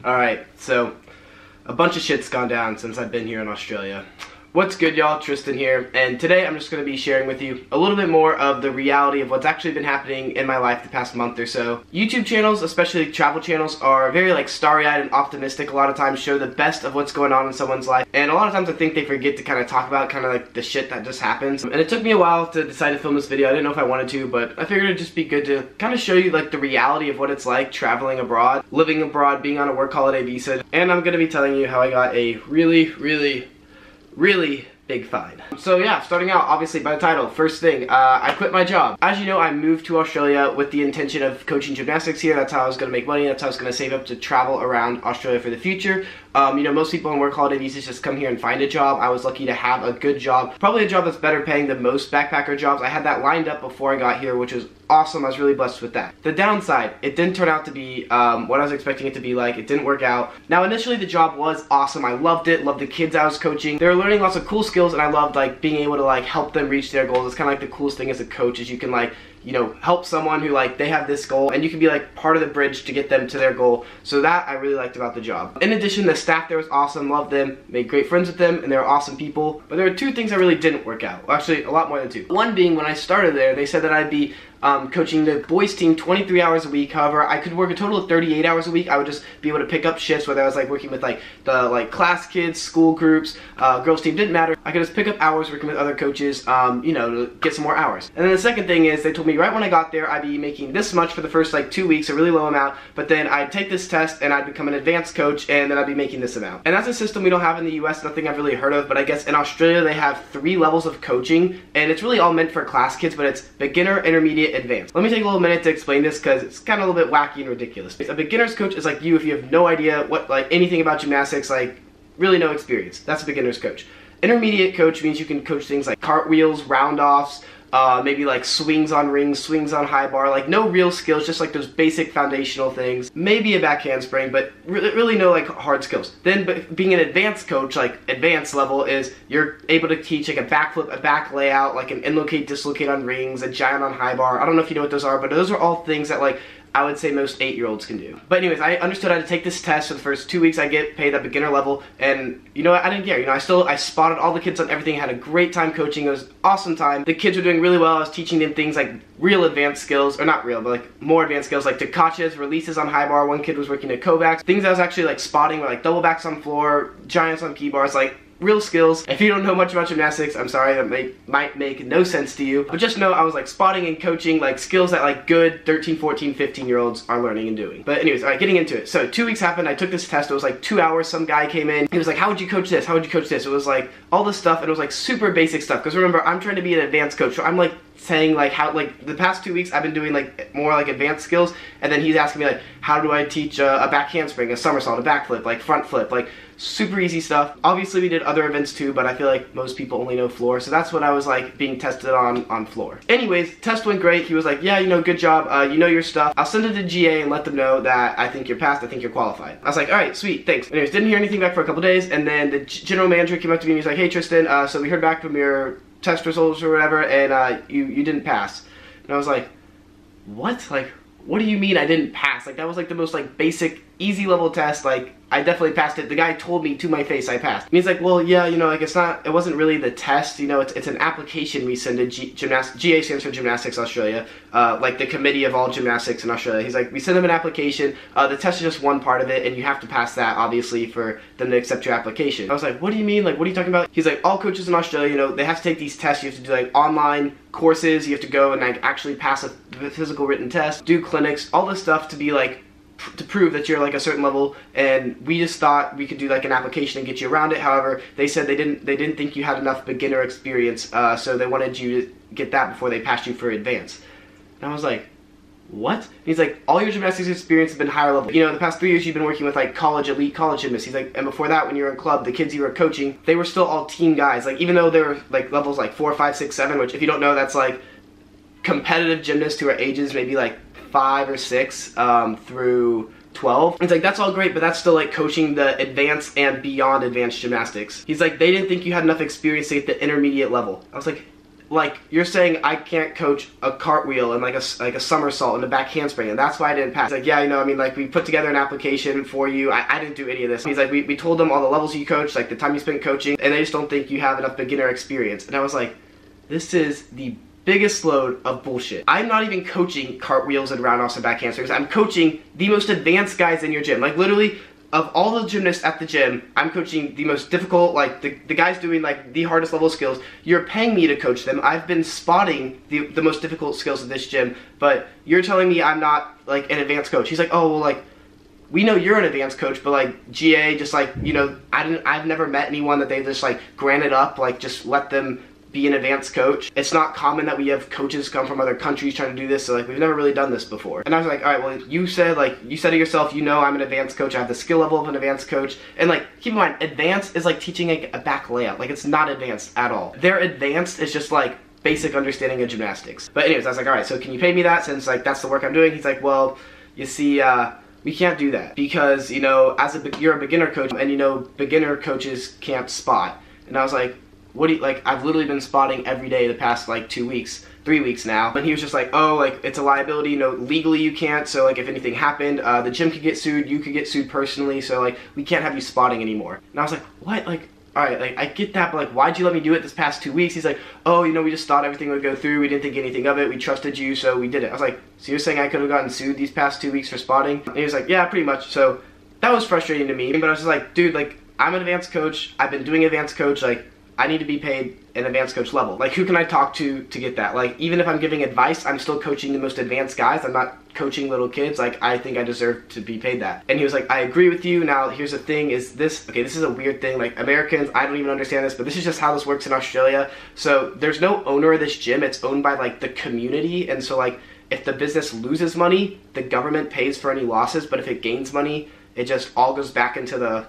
Alright, so a bunch of shit's gone down since I've been here in Australia. What's good, y'all? Tristan here, and today I'm just going to be sharing with you a little bit more of the reality of what's actually been happening in my life the past month or so. YouTube channels, especially travel channels, are very starry-eyed and optimistic. A lot of times show the best of what's going on in someone's life, and a lot of times I think they forget to kind of talk about the shit that just happens. And it took me a while to decide to film this video. I didn't know if I wanted to, but I figured it'd just be good to kind of show you the reality of what it's like traveling abroad, living abroad, being on a work holiday visa, and I'm going to be telling you how I got a really big fine. So yeah, starting out obviously by the title, first thing, I quit my job. As you know, I moved to Australia with the intention of coaching gymnastics here. That's how I was going to make money. That's how I was going to save up to travel around Australia for the future. You know, most people on work holiday visas just come here and find a job. I was lucky to have a good job, probably a job that's better paying than most backpacker jobs. I had that lined up before I got here, which was awesome. I was really blessed with that. The downside, it didn't turn out to be what I was expecting it to be like. It didn't work out. Now, initially the job was awesome. I loved it, loved the kids I was coaching. They were learning lots of cool skills, and I loved being able to help them reach their goals. It's kind of the coolest thing as a coach is you can you know, help someone who they have this goal, and you can be part of the bridge to get them to their goal. So that I really liked about the job. In addition, the staff there was awesome, loved them, made great friends with them, and they were awesome people. But there were two things that really didn't work out. Well, actually, a lot more than two. One being, when I started there, they said that I'd be coaching the boys team 23 hours a week. However, I could work a total of 38 hours a week. I would just be able to pick up shifts, whether I was working with the class kids, school groups, girls team, didn't matter. I could just pick up hours working with other coaches, you know, to get some more hours. And then the second thing is, they told me right when I got there I'd be making this much for the first 2 weeks, a really low amount, but then I'd take this test and I'd become an advanced coach, and then I'd be making this amount. And that's a system we don't have in the US, nothing I've really heard of, but I guess in Australia they have 3 levels of coaching, and it's really all meant for class kids, but it's beginner, intermediate, advanced. Let me take a little minute to explain this because it's kind of a little bit wacky and ridiculous. A beginner's coach is you if you have no idea what anything about gymnastics, really no experience. That's a beginner's coach. Intermediate coach means you can coach things like cartwheels, round-offs, maybe swings on rings, swings on high bar, no real skills, just those basic foundational things. Maybe a back handspring, but really no hard skills. Then being an advanced coach, advanced level, is you're able to teach a backflip, a back layout, an inlocate, dislocate on rings, a giant on high bar. I don't know if you know what those are, but those are all things that I would say most 8-year-olds can do. But anyways, I understood I had to take this test for the first 2 weeks. I get paid at beginner level, and you know what, I didn't care. You know, I spotted all the kids on everything, had a great time coaching. It was an awesome time. The kids were doing really well. I was teaching them things real advanced skills, or not real, but more advanced skills, Takachas, releases on high bar. One kid was working at Kovacs. Things I was actually spotting were double backs on floor, giants on key bars, real skills. If you don't know much about gymnastics, I'm sorry, that might make no sense to you, but just know I was spotting and coaching skills that good 13, 14, 15-year-olds are learning and doing. But anyways, alright, getting into it. So 2 weeks happened. I took this test. It was 2 hours. Some guy came in. He was how would you coach this? How would you coach this? It was all this stuff, and it was super basic stuff, because remember, I'm trying to be an advanced coach, so I'm saying how the past 2 weeks I've been doing more advanced skills, and then he's asking me how do I teach a back handspring, a somersault, a backflip, front flip, super easy stuff. Obviously we did other events too, but I feel most people only know floor, so that's what I was being tested on floor. Anyways, test went great. He was yeah, you know, good job, you know your stuff. I'll send it to GA and let them know that I think you're passed, I think you're qualified. I was alright, sweet, thanks. Anyways, didn't hear anything back for a couple days, and then the general manager came up to me and he was hey Tristan, so we heard back from your test results or whatever, and you didn't pass. And I was what? What do you mean I didn't pass? That was the most basic, easy level test. I definitely passed it. The guy told me to my face I passed. And he's well, yeah, you know, it wasn't really the test, you know, it's an application we send to GA stands for Gymnastics Australia, the committee of all gymnastics in Australia. He's we send them an application, the test is just one part of it, and you have to pass that, obviously, for them to accept your application. I was what do you mean? What are you talking about? He's all coaches in Australia, you know, they have to take these tests. You have to do online courses, you have to go and actually pass a physical written test, do clinics, all this stuff to be to prove that you're a certain level, and we just thought we could do an application and get you around it. However, they said they didn't think you had enough beginner experience, so they wanted you to get that before they passed you for advanced. And I was what? And he's all your gymnastics experience has been higher level. You know, the past 3 years you've been working with elite college gymnasts. He's and before that, when you were in club, the kids you were coaching, they were still all team guys. Even though they were levels 4, 5, 6, 7, which if you don't know, that's competitive gymnasts who are ages maybe 5 or 6 through 12. It's that's all great, but that's still coaching the advanced and beyond advanced gymnastics. He's they didn't think you had enough experience to get the intermediate level. I was like, you're saying I can't coach a cartwheel and like a somersault and a back handspring, and that's why I didn't pass. He's like, yeah, you know, I mean, like, we put together an application for you. I didn't do any of this. He's like, we told them all the levels you coached, like the time you spent coaching, and they just don't think you have enough beginner experience. And I was like, this is the biggest load of bullshit. I'm not even coaching cartwheels and round-offs and back handsprings. I'm coaching the most advanced guys in your gym. Like, literally, of all the gymnasts at the gym, I'm coaching the most difficult, like, the guys doing, like, the hardest level skills. You're paying me to coach them. I've been spotting the most difficult skills of this gym, but you're telling me I'm not, like, an advanced coach. He's like, oh, well, like, we know you're an advanced coach, but, like, GA, just, like, you know, I've never met anyone that they just, like, granted up, like, just let them be an advanced coach. It's not common that we have coaches come from other countries trying to do this, so like we've never really done this before. And I was like, all right, well, you said it yourself, you know I'm an advanced coach, I have the skill level of an advanced coach, and like, keep in mind, advanced is like teaching a back layout. Like, it's not advanced at all. Their advanced is just like basic understanding of gymnastics. But anyways, I was like, all right, so can you pay me that since like that's the work I'm doing? He's like, well, you see, we can't do that because, you know, you're a beginner coach, and you know, beginner coaches can't spot. And I was like, what do you, like, I've literally been spotting every day the past like 2 weeks, 3 weeks now. And he was just like, oh, like, it's a liability, you know, legally you can't, so like if anything happened, the gym could get sued, you could get sued personally, so like we can't have you spotting anymore. And I was like, what? Like, alright, like, I get that, but like, why'd you let me do it this past 2 weeks? He's like, oh, you know, we just thought everything would go through, we didn't think anything of it, we trusted you, so we did it. I was like, so you're saying I could have gotten sued these past 2 weeks for spotting? And he was like, yeah, pretty much. So that was frustrating to me, but I was just like, dude, like, I'm an advanced coach, I've been doing advanced coach, like, I need to be paid an advanced coach level. Like, who can I talk to get that? Like, even if I'm giving advice, I'm still coaching the most advanced guys. I'm not coaching little kids. Like, I think I deserve to be paid that. And he was like, I agree with you. Now, here's the thing, is this, okay, this is a weird thing. Like, Americans, I don't even understand this, but this is just how this works in Australia. So, there's no owner of this gym. It's owned by, like, the community. And so, like, if the business loses money, the government pays for any losses. But if it gains money, it just all goes back into the,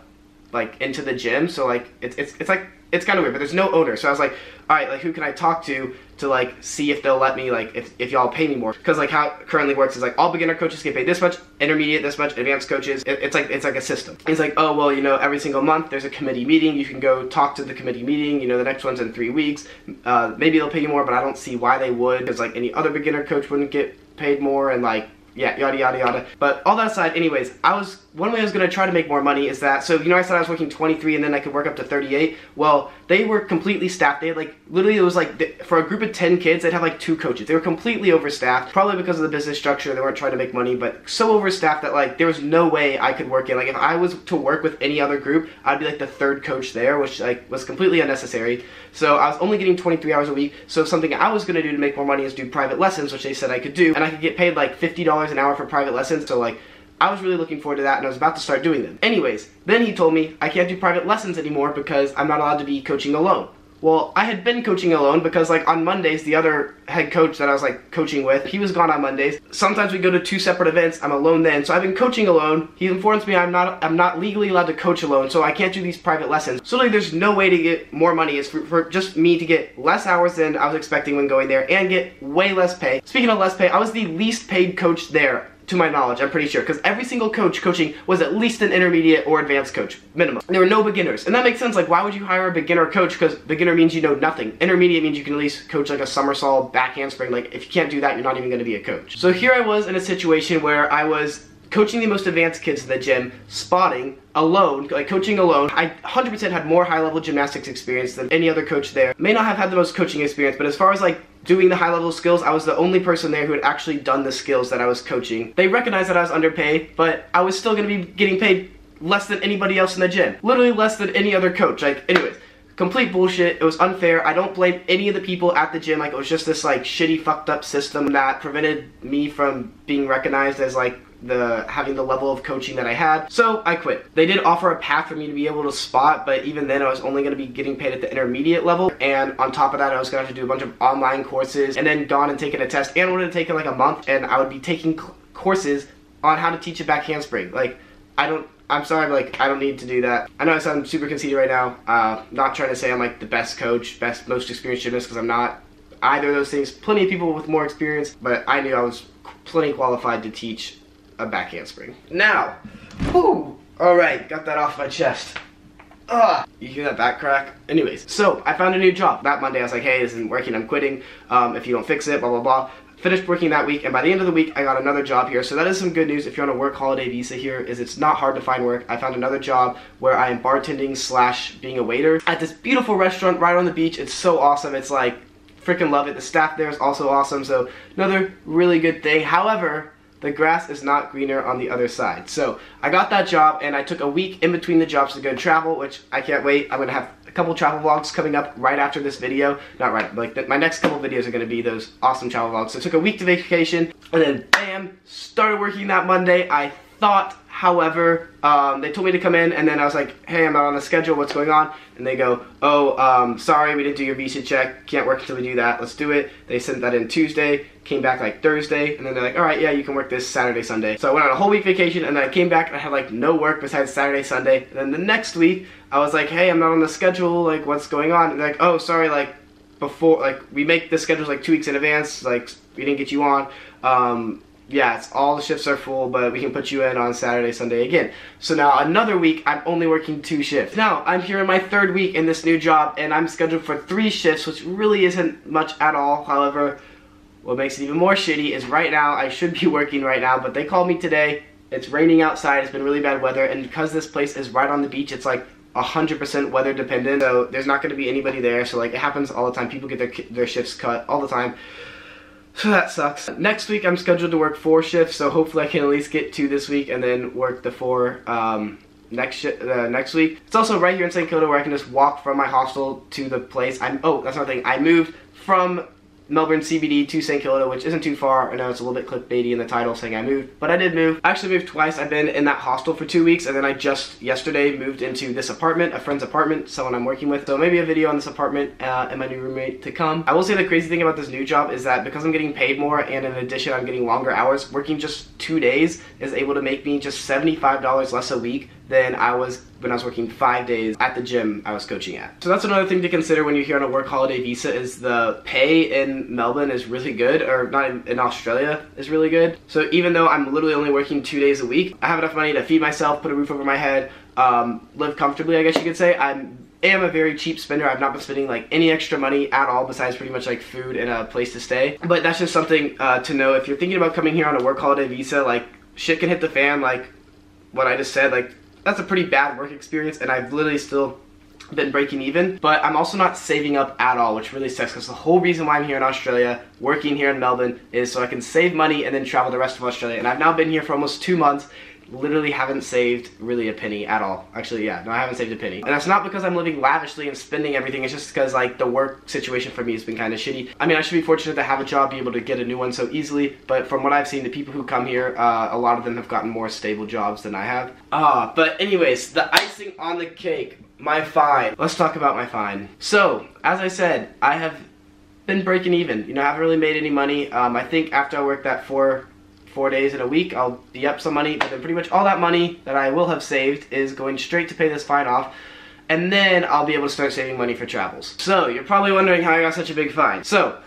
like, into the gym. So, like, it's like, it's kind of weird, but there's no owner. So I was like, all right, like, who can I talk to like see if they'll let me, like, if y'all pay me more? Because like how it currently works is like all beginner coaches get paid this much, intermediate this much, advanced coaches, it's like a system. He's like, oh, well, you know, every single month there's a committee meeting, you can go talk to the committee meeting, you know, the next one's in 3 weeks, maybe they'll pay you more, but I don't see why they would, because like any other beginner coach wouldn't get paid more, and like, yeah, yada yada yada. But all that aside, anyways, one way I was going to try to make more money is that, so you know I said I was working 23 and then I could work up to 38? Well, they were completely staffed. They had like, literally it was like, for a group of 10 kids, they'd have like 2 coaches. They were completely overstaffed, probably because of the business structure, they weren't trying to make money, but so overstaffed that like, there was no way I could work in. Like, if I was to work with any other group, I'd be like the 3rd coach there, which like was completely unnecessary. So I was only getting 23 hours a week, so something I was going to do to make more money is do private lessons, which they said I could do, and I could get paid like $50 an hour for private lessons, so like, I was really looking forward to that, and I was about to start doing them. Anyways, then he told me I can't do private lessons anymore because I'm not allowed to be coaching alone. Well, I had been coaching alone because like on Mondays, the other head coach that I was like coaching with, he was gone on Mondays. Sometimes we go to 2 separate events, I'm alone then, so I've been coaching alone. He informs me I'm not legally allowed to coach alone, so I can't do these private lessons. So like, there's no way to get more money. It's for just me to get less hours than I was expecting when going there and get way less pay. Speaking of less pay, I was the least paid coach there, to my knowledge, I'm pretty sure, because every single coach coaching was at least an intermediate or advanced coach, minimum. There were no beginners, and that makes sense. Like, why would you hire a beginner coach? Because beginner means you know nothing. Intermediate means you can at least coach like a somersault, back handspring. Like, if you can't do that, you're not even going to be a coach. So here I was in a situation where I was coaching the most advanced kids in the gym, spotting, alone, like coaching alone. I 100% had more high-level gymnastics experience than any other coach there. May not have had the most coaching experience, but as far as like doing the high-level skills, I was the only person there who had actually done the skills that I was coaching. They recognized that I was underpaid, but I was still going to be getting paid less than anybody else in the gym. Literally less than any other coach. Like, anyways, complete bullshit. It was unfair. I don't blame any of the people at the gym. Like, it was just this like shitty, fucked up system that prevented me from being recognized as like having the level of coaching that I had. So I quit. They did offer a path for me to be able to spot, but even then I was only going to be getting paid at the intermediate level, and on top of that I was going to have to do a bunch of online courses and then gone and taken a test, and it would have taken like a month, and I would be taking courses on how to teach a back handspring. Like, I'm sorry, but like, I don't need to do that. I know I sound super conceited right now, not trying to say I'm like the best coach, most experienced gymnast, because I'm not either of those things. Plenty of people with more experience, but I knew I was plenty qualified to teach a back handspring. Now, whew, alright, got that off my chest. Ugh. You hear that back crack? Anyways, so I found a new job. That Monday I was like, hey, this isn't working, I'm quitting. If you don't fix it, blah, blah, blah. Finished working that week, and by the end of the week I got another job here. So that is some good news if you're on a work holiday visa here, is it's not hard to find work. I found another job where I am bartending slash being a waiter at this beautiful restaurant right on the beach. It's so awesome. It's like, freaking love it. The staff there is also awesome, so another really good thing. However, the grass is not greener on the other side. So I got that job, and I took a week in between the jobs to go travel, which I can't wait. I'm gonna have a couple travel vlogs coming up right after this video. Not right, like my next couple videos are gonna be those awesome travel vlogs. So I took a week to vacation, and then bam, started working that Monday. I thought, however, they told me to come in, and then I was like, hey, I'm not on the schedule, what's going on? And they go, oh, sorry, we didn't do your visa check, can't work until we do that, let's do it. They sent that in Tuesday, came back like Thursday, and then they're like, alright, yeah, you can work this Saturday, Sunday. So I went on a whole week vacation, and then I came back and I had like no work besides Saturday, Sunday. And then the next week, I was like, hey, I'm not on the schedule, like, what's going on? And they're like, oh, sorry, like, before, like, we make the schedules like 2 weeks in advance, like, we didn't get you on. Yeah, it's all the shifts are full, but we can put you in on Saturday, Sunday again. So now another week, I'm only working 2 shifts. Now, I'm here in my 3rd week in this new job, and I'm scheduled for 3 shifts, which really isn't much at all. However, what makes it even more shitty is right now, I should be working right now, but they called me today. It's raining outside, it's been really bad weather, and because this place is right on the beach, it's like 100% weather dependent, so there's not going to be anybody there. So like, it happens all the time. People get their shifts cut all the time. So that sucks. Next week I'm scheduled to work 4 shifts, so hopefully I can at least get 2 this week and then work the 4 next week. It's also right here in St. Kilda where I can just walk from my hostel to the place. Oh, that's another thing. I moved from Melbourne CBD to St. Kilda, which isn't too far. I know it's a little bit clickbaity in the title saying I moved, but I did move. I actually moved twice. I've been in that hostel for 2 weeks, and then I just yesterday moved into this apartment, a friend's apartment, someone I'm working with. So maybe a video on this apartment and my new roommate to come. I will say the crazy thing about this new job is that because I'm getting paid more, and in addition I'm getting longer hours, working just 2 days is able to make me just $75 less a week than I was when I was working 5 days at the gym I was coaching at. So that's another thing to consider when you're here on a work holiday visa, is the pay in Melbourne is really good, or not in Australia is really good. So even though I'm literally only working 2 days a week, I have enough money to feed myself, put a roof over my head, live comfortably, I guess you could say. I am a very cheap spender. I've not been spending like any extra money at all besides pretty much like food and a place to stay. But that's just something to know if you're thinking about coming here on a work holiday visa. Like, shit can hit the fan, like what I just said. Like, that's a pretty bad work experience, and I've literally still been breaking even. But I'm also not saving up at all, which really sucks, because the whole reason why I'm here in Australia, working here in Melbourne, is so I can save money and then travel the rest of Australia. And I've now been here for almost 2 months, literally haven't saved really a penny at all. Actually, yeah, no, I haven't saved a penny. And that's not because I'm living lavishly and spending everything. It's just because like the work situation for me has been kind of shitty. I mean, I should be fortunate to have a job, be able to get a new one so easily, but from what I've seen, the people who come here, a lot of them have gotten more stable jobs than I have. But anyways, the icing on the cake, my fine. Let's talk about my fine. So, as I said, I have been breaking even. You know, I haven't really made any money. I think after I work that 4 days in a week, I'll be up some money, but then pretty much all that money that I will have saved is going straight to pay this fine off, and then I'll be able to start saving money for travels. So, you're probably wondering how I got such a big fine. So,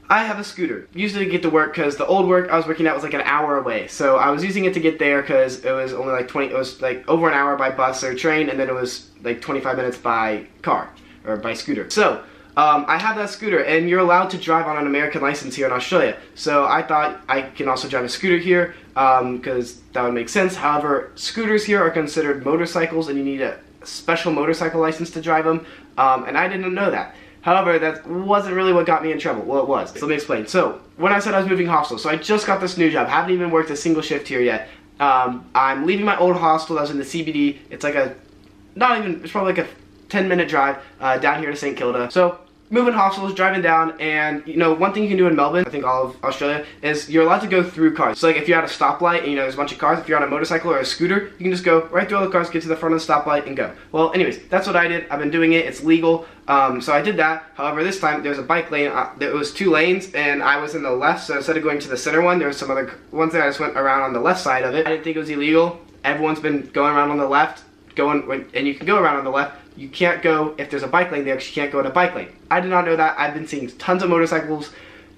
I have a scooter. Usually get to work because the old work I was working at was like an hour away. So I was using it to get there because it was only like it was like over an hour by bus or train, and then it was like 25 minutes by car or by scooter. So I have that scooter, and you're allowed to drive on an American license here in Australia. So I thought I can also drive a scooter here because that would make sense. However, scooters here are considered motorcycles, and you need a special motorcycle license to drive them, and I didn't know that. However, that wasn't really what got me in trouble. Well, it was. So let me explain. So, when I said I was moving hostels, so I just got this new job. Haven't even worked a single shift here yet. I'm leaving my old hostel that was in the CBD. It's like it's probably like a 10-minute drive down here to St. Kilda. So, moving hostels, driving down, and you know, one thing you can do in Melbourne, I think all of Australia, is you're allowed to go through cars. So like if you're at a stoplight and you know there's a bunch of cars, if you're on a motorcycle or a scooter, you can just go right through all the cars, get to the front of the stoplight and go. Well, anyways, that's what I did. I've been doing it. It's legal. So I did that. However, this time there's a bike lane. There was 2 lanes, and I was in the left. So instead of going to the center one, there was some other ones there. I just went around on the left side of it. I didn't think it was illegal. Everyone's been going around on the left, and you can go around on the left. You can't go if there's a bike lane there, because you can't go in a bike lane. I did not know that. I've been seeing tons of motorcycles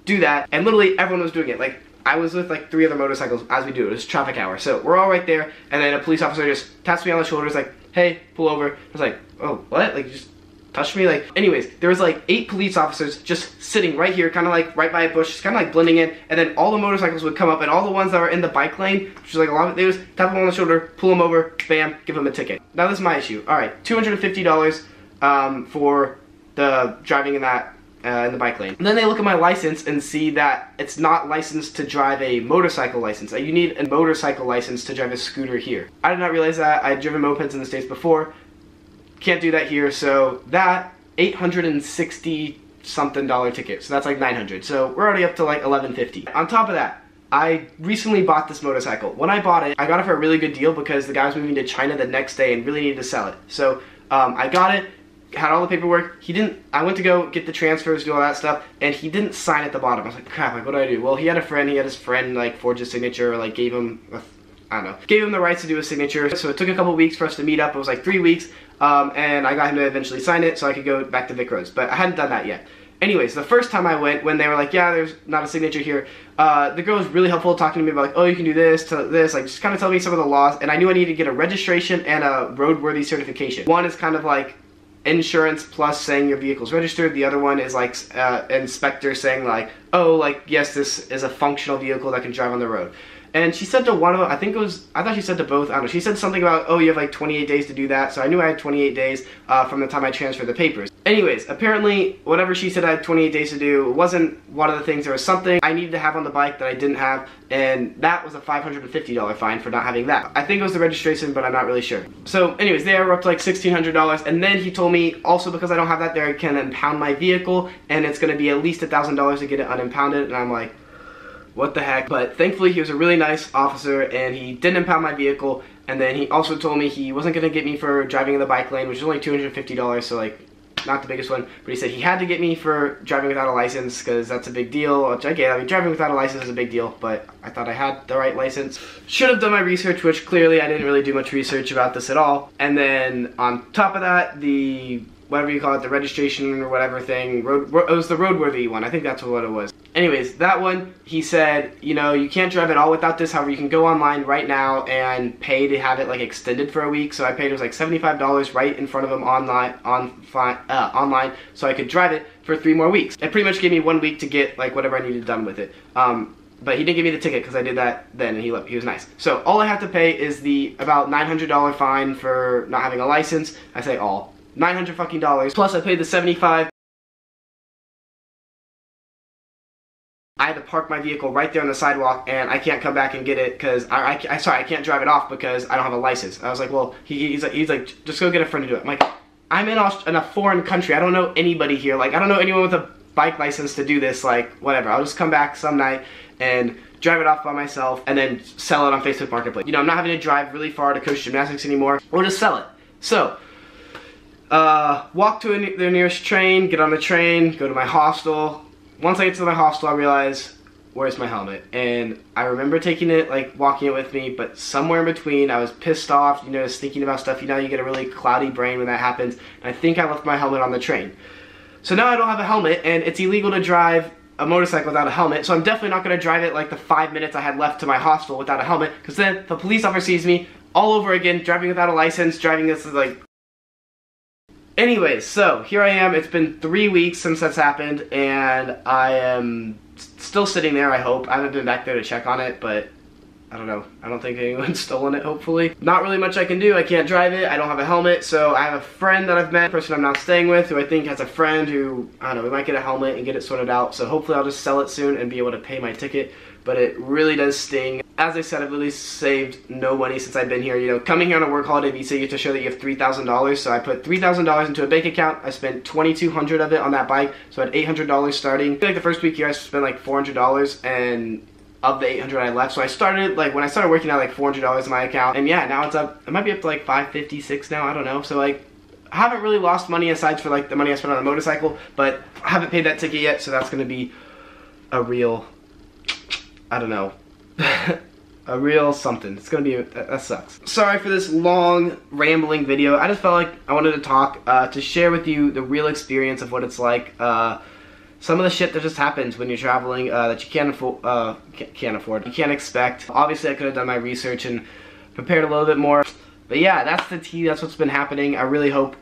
do that, and literally everyone was doing it. Like, I was with like 3 other motorcycles as we do. It was traffic hour. So we're all right there, and then a police officer just taps me on the shoulders like, hey, pull over. I was like, oh, what? Like, just touched me? Like, anyways, there was like 8 police officers just sitting right here, kind of like right by a bush, just kind of like blending in, and then all the motorcycles would come up, and all the ones that were in the bike lane, which was like a lot of it, they just tap them on the shoulder, pull them over, bam, give them a ticket. Now this is my issue. All right, $250 for the driving in that in the bike lane. And then they look at my license and see that it's not licensed to drive a motorcycle license. You need a motorcycle license to drive a scooter here. I did not realize that. I had driven mopeds in the States before. Can't do that here, so that $860 something ticket. So that's like $900. So we're already up to like $1150. On top of that, I recently bought this motorcycle. When I bought it, I got it for a really good deal because the guy was moving to China the next day and really needed to sell it. So I got it, had all the paperwork. I went to go get the transfers, do all that stuff, and he didn't sign at the bottom. I was like, crap, like what do I do? Well, he had his friend like forge his signature, or like gave him the rights to do a signature. So it took a couple weeks for us to meet up. It was like 3 weeks, and I got him to eventually sign it so I could go back to Vic Roads, but I hadn't done that yet. Anyways, the first time I went, when they were like, yeah, there's not a signature here, the girl was really helpful talking to me about like, oh, you can do this, to this, like just kind of tell me some of the laws, and I knew I needed to get a registration and a roadworthy certification. One is kind of like insurance plus saying your vehicle's registered. The other one is like inspector saying like, oh, like yes, this is a functional vehicle that can drive on the road. And she said to one of them, I thought she said to both, I don't know, she said something about, oh, you have like 28 days to do that, so I knew I had 28 days from the time I transferred the papers. Anyways, apparently, whatever she said I had 28 days to do, it wasn't one of the things. There was something I needed to have on the bike that I didn't have, and that was a $550 fine for not having that. I think it was the registration, but I'm not really sure. So anyways, they were up to like $1,600, and then he told me, also because I don't have that there, I can impound my vehicle, and it's going to be at least $1,000 to get it unimpounded, and I'm like, what the heck? But thankfully he was a really nice officer and he didn't impound my vehicle, and then he also told me he wasn't going to get me for driving in the bike lane, which is only $250, so like not the biggest one, but he said he had to get me for driving without a license because that's a big deal, which I get. I mean, driving without a license is a big deal, but I thought I had the right license. Should have done my research, which clearly I didn't really do much research about this at all. And then on top of that, the whatever you call it, the registration or whatever thing, it was the roadworthy one, I think that's what it was. Anyways, that one, he said, you know, you can't drive at all without this, however you can go online right now and pay to have it like extended for a week. So I paid, it was like $75 right in front of him online, so I could drive it for 3 more weeks. It pretty much gave me 1 week to get like whatever I needed done with it. But he didn't give me the ticket because I did that then, and he was nice. So all I have to pay is the about $900 fine for not having a license. I say all. $900 fucking dollars. Plus I paid the $75. I had to park my vehicle right there on the sidewalk, and I can't come back and get it because I can't drive it off because I don't have a license. I was like, well, he's like, just go get a friend to do it. I'm like, I'm in a foreign country. I don't know anybody here. Like, I don't know anyone with a bike license to do this. Like, whatever. I'll just come back some night and drive it off by myself and then sell it on Facebook Marketplace. You know, I'm not having to drive really far to Coach Gymnastics anymore, or just sell it. So, walk to the nearest train, get on the train, go to my hostel. Once I get to my hostel, I realize, where's my helmet? And I remember taking it, like, walking it with me, but somewhere in between, I was pissed off, you know, just thinking about stuff. You know, you get a really cloudy brain when that happens, and I think I left my helmet on the train. So now I don't have a helmet, and it's illegal to drive a motorcycle without a helmet, so I'm definitely not going to drive it, like, the 5 minutes I had left to my hostel without a helmet, because then the police officer sees me all over again, driving without a license, driving this, like... Anyways, so here I am. It's been 3 weeks since that's happened, and I am still sitting there, I hope. I haven't been back there to check on it, but I don't know. I don't think anyone's stolen it, hopefully. Not really much I can do. I can't drive it. I don't have a helmet, so I have a friend that I've met, a person I'm now staying with, who I think has a friend who, I don't know, we might get a helmet and get it sorted out, so hopefully I'll just sell it soon and be able to pay my ticket, but it really does sting. As I said, I've really saved no money since I've been here. You know, coming here on a work holiday visa, you have to show that you have $3,000. So I put $3,000 into a bank account. I spent $2,200 of it on that bike, so I had $800 starting. I feel like the first week here, I spent like $400, and of the $800 I left. So I started, like, when I started working, I had like $400 in my account, and yeah, now it's up. It might be up to like $556 now. I don't know. So like, I haven't really lost money aside for like the money I spent on a motorcycle, but I haven't paid that ticket yet. So that's gonna be a real, I don't know. A real something. It's gonna be, that sucks. Sorry for this long, rambling video. I just felt like I wanted to talk, to share with you the real experience of what it's like, some of the shit that just happens when you're traveling that you can't afford, you can't expect. Obviously, I could have done my research and prepared a little bit more. But yeah, that's the tea. That's what's been happening. I really hope,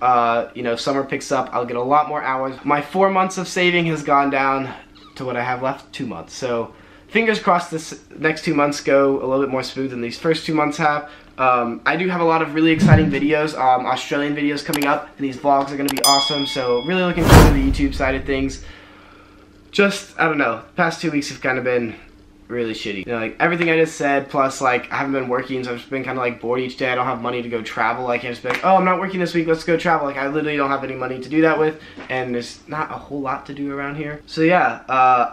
you know, summer picks up. I'll get a lot more hours. My 4 months of saving has gone down to what I have left, 2 months. So fingers crossed this next 2 months go a little bit more smooth than these first 2 months have. I do have a lot of really exciting videos, Australian videos coming up, and these vlogs are going to be awesome. So really looking forward to the YouTube side of things. Just, I don't know, the past 2 weeks have kind of been really shitty. You know, like everything I just said, plus like I haven't been working, so I've just been kind of like bored each day. I don't have money to go travel. I can't just be like, oh, I'm not working this week, let's go travel. Like I literally don't have any money to do that with, and there's not a whole lot to do around here. So yeah,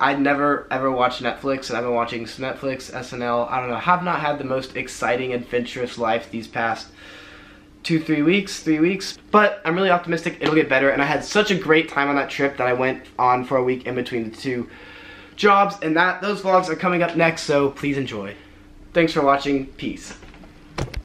I'd never ever watched Netflix, and I've been watching Netflix, SNL, I don't know, have not had the most exciting, adventurous life these past 3 weeks, but I'm really optimistic it'll get better. And I had such a great time on that trip that I went on for a week in between the 2 jobs, and those vlogs are coming up next, so please enjoy. Thanks for watching. Peace.